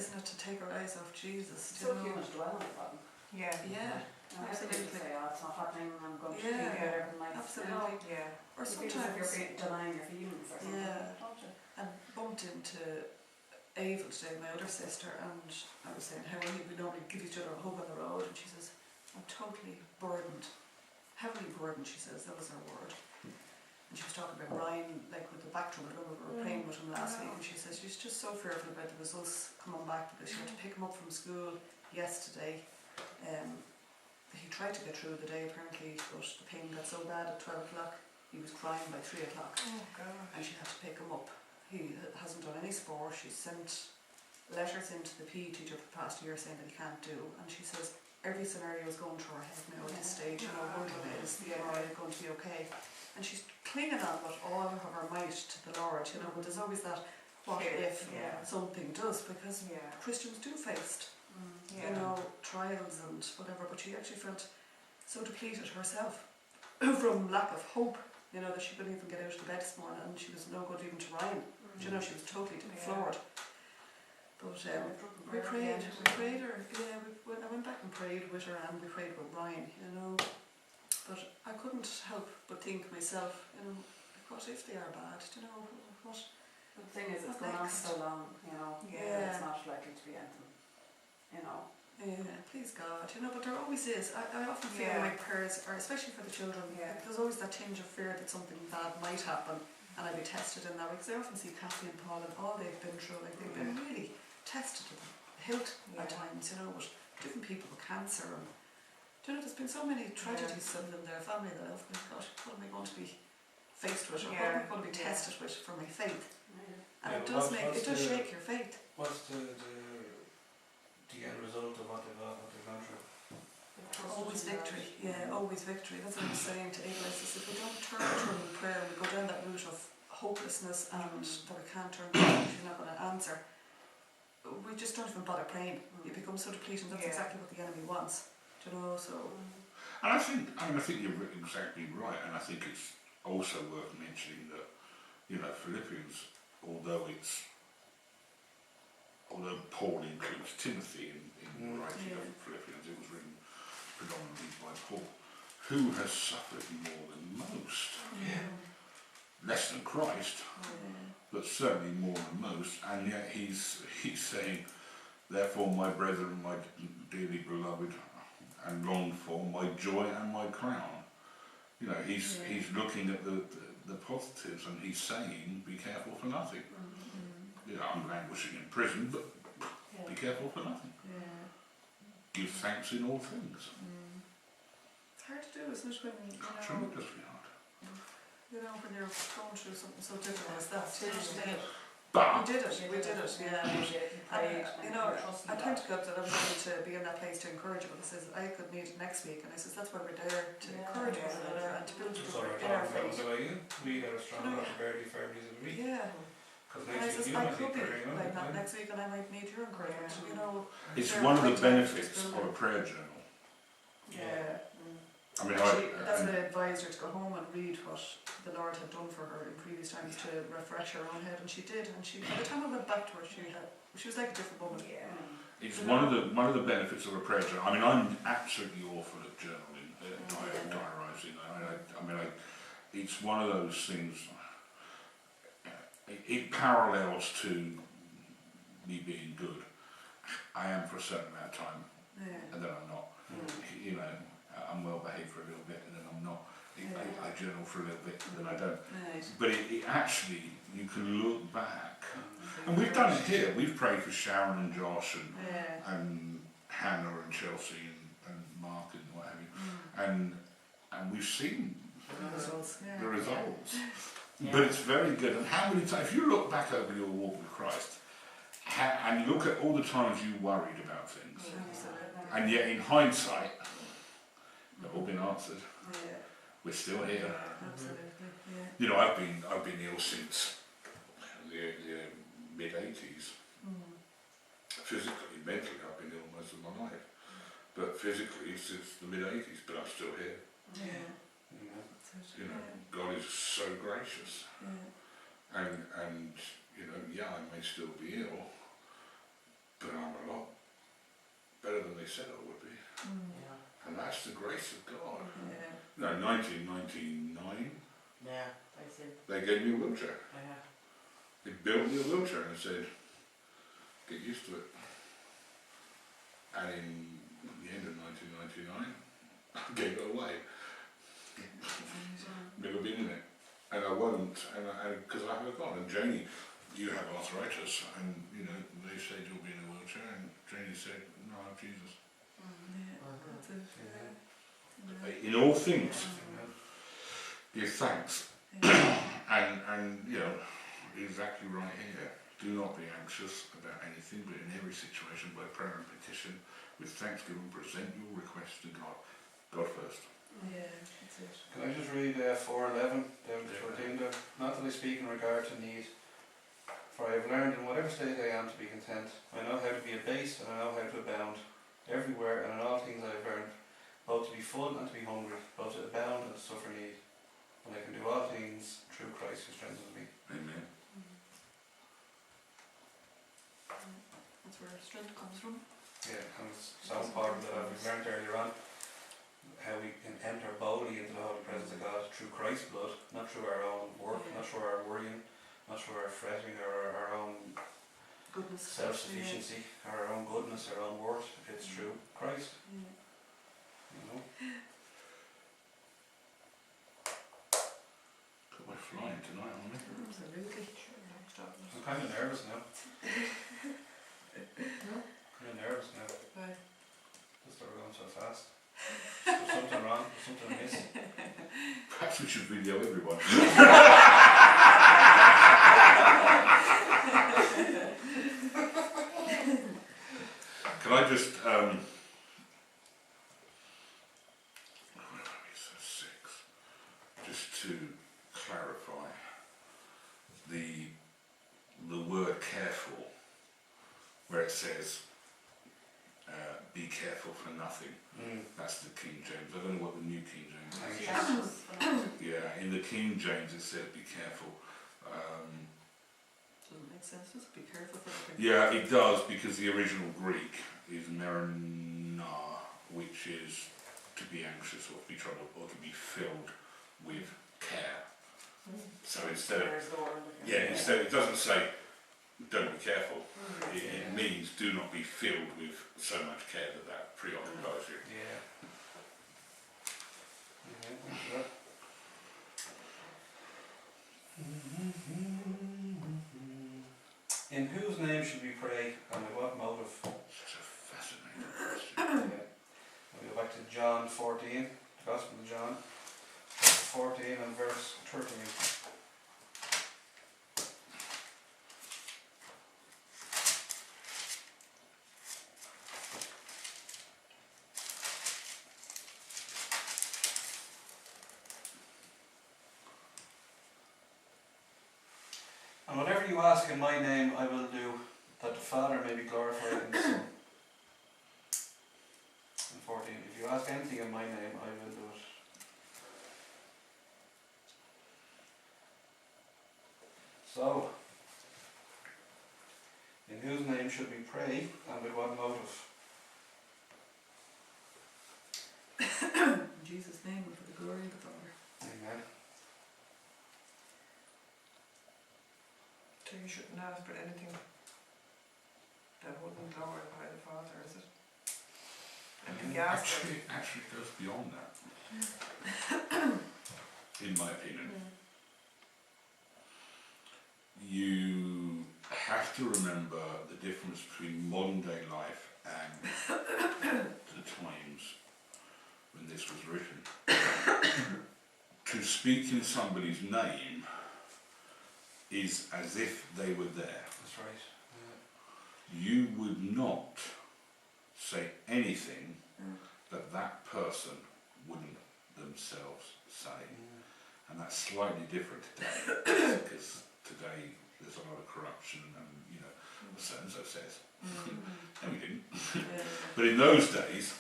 isn't it, to take our eyes off Jesus? It's so human to dwell on it, Robin. Yeah. Absolutely. Say, oh, it's not happening, I'm going to think about everything like absolutely. Or sometimes you're denying your feelings or something, don't you? And bumped into Ava today, my other sister, and I was saying how we normally give each other a hug on the road, and she says, I'm totally burdened, heavily burdened, she says, that was her word. And she was talking about Ryan, like with the back to him, we were praying with him last week, and she says she's just so fearful about the results coming back because she had to pick him up from school yesterday. He tried to get through the day apparently, but the pain got so bad at 12 o'clock, he was crying by 3 o'clock. And she had to pick him up. He hasn't done any sport. She sent letters into the PE teacher for the past year saying that he can't do, and she says every scenario is going through her head now at this stage, wondering is the MRI going to be okay, and she's clinging on with all of her might to the Lord, but there's always that what if something does, because Christians do face trials and whatever, but she actually felt so depleted herself from lack of hope, that she couldn't even get out of the bed this morning, and she was no good even to Ryan. She was totally floored. But we prayed her, I went back and prayed with her, and we prayed with Ryan, but I couldn't help but think myself, what if they are bad, what? The thing is, it's gone on so long, it's not likely to be anything, please God, but there always is. I often feel like prayers, or especially for the children, there's always that tinge of fear that something bad might happen, and I'll be tested in that way, because I often see Kathy and Paul and all they've been through, like they've been really tested to the hilt at times, with different people with cancer, and there's been so many tragedies in their family that I've been, gosh, what am I going to be faced with, or what am I going to be tested with for my faith? And it does shake your faith. What's the end result of what they've gone through? Always victory, always victory. That's what I was saying to Ava. I said, if we don't turn to him in prayer, we go down that route of hopelessness and that we can't turn to him, he's not going to answer, we just don't even bother praying. You become so depleted, that's exactly what the enemy wants. So. And I think you're exactly right, and I think it's also worth mentioning that, Philippians, although Paul includes Timothy in the writing of Philippians, it was written predominantly by Paul, who has suffered more than most. Less than Christ, but certainly more than most, and yet he's saying, therefore my brethren, my dearly beloved and longed for, my joy and my crown. He's looking at the positives, and he's saying, be careful for nothing. I'm languishing in prison, but be careful for nothing. Give thanks in all things. It's hard to do, isn't it, when tremendously hard. When you're going through something so difficult as that. But we did it, I thank God that I was able to be in that place to encourage you, because I could meet next week, and I says that's why we're there, to encourage one another and to build each other in our faith. We have a strong prosperity families of the week. And I says, I could be like that next week, and I might need your encouragement, It's one of the benefits of a prayer journal. I mean, that's what I advised her, to go home and read what the Lord had done for her in previous times to refresh her own head, and she did. And by the time I went back to her, she was like a different woman. It's one of the benefits of a prayer journal. I mean, I'm absolutely awful at journaling, diarising. It's one of those things. It parallels to me being good. I am for a certain amount of time, and then I'm not. I'm well behaved for a little bit, and then I'm not. I journal for a little bit, and then I don't. But it actually, you can look back, and we've done it here. We've prayed for Sharon and Josh and Hannah and Chelsea and Mark and what have you, and we've seen the results. But it's very good. And how many times, if you look back over your walk with Christ, and look at all the times you worried about things, and yet in hindsight, they've all been answered. We're still here. I've been ill since the mid-80s. Physically, mentally, I've been ill most of my life. But physically, since the mid-80s, but I'm still here. God is so gracious. And I may still be ill, but they said I would be. Yeah. And that's the grace of God. Yeah. No, 1999, Yeah, I see. they gave me a wheelchair. Yeah. They built me a wheelchair and said, get used to it. And in the end of 1999, I gave it away. Never been in it. And I won't, and because I have gone, and Janey, you have arthritis, and you know, they said you'll be in a wheelchair, and Janey said, no, I have Jesus. Yeah. That's it. Yeah. In all things, give thanks. Yeah. And you know, exactly right here. Do not be anxious about anything, but in every situation, by prayer and petition, with thanksgiving, present your requests to God. God first. Yeah, that's it. Can I just read 4:11 down to 14 there? Not that I speak in regard to need, for I have learned in whatever state I am to be content. I know how to be abased and I know how to abound. Everywhere and in all things I have learned, both to be full and to be hungry, both to abound and to suffer need. And I can do all things through Christ who strengthens me. Amen. That's where strength comes from. Yeah, and it's so important that we've learned earlier on how we can enter boldly into the holy presence of God through Christ's blood, not through our own work, not through our worrying, not through our fretting or our own Goodness. self-sufficiency, or our own goodness, our own worth. It's through Christ. Yeah. You know? God, we're flying tonight, aren't we? Absolutely. I'm kind of nervous now. Kind of nervous now. Why? Just that we're going so fast. There's something wrong. There's something amiss. Perhaps we should video everyone. Can I just, where are we? So 6. Just to clarify, the word careful, where it says, be careful for nothing. That's the King James. I don't know what the New King James is. Anxious. Yeah, in the King James it said be careful. Doesn't make sense, just be careful for everything. Yeah, it does, because the original Greek is merina, which is to be anxious or to be troubled or to be filled with care. So instead of, There's the word. instead it doesn't say don't be careful. It means do not be filled with so much care that preoccupies you. Yeah. Thanks for that. In whose name should we pray and with what motive? Such a fascinating question. We'll go back to John 14, the Gospel of John, chapter 14 and verse 13. And whatever you ask in my name, I will do, that the Father may be glorified in the Son. And 14, if you ask anything in my name, I will do it. So, in whose name should we pray, and with what motive? In Jesus' name and for the glory of the Father. Amen. So you shouldn't ask for anything that wouldn't glorify the Father, is it? Anything you ask for. Actually it goes beyond that, in my opinion. You have to remember the difference between modern day life and the times when this was written. To speak in somebody's name is as if they were there. That's right. You would not say anything that that person wouldn't themselves say. And that's slightly different today, because today there's a lot of corruption and, you know, so and so says. No, we didn't. But in those days,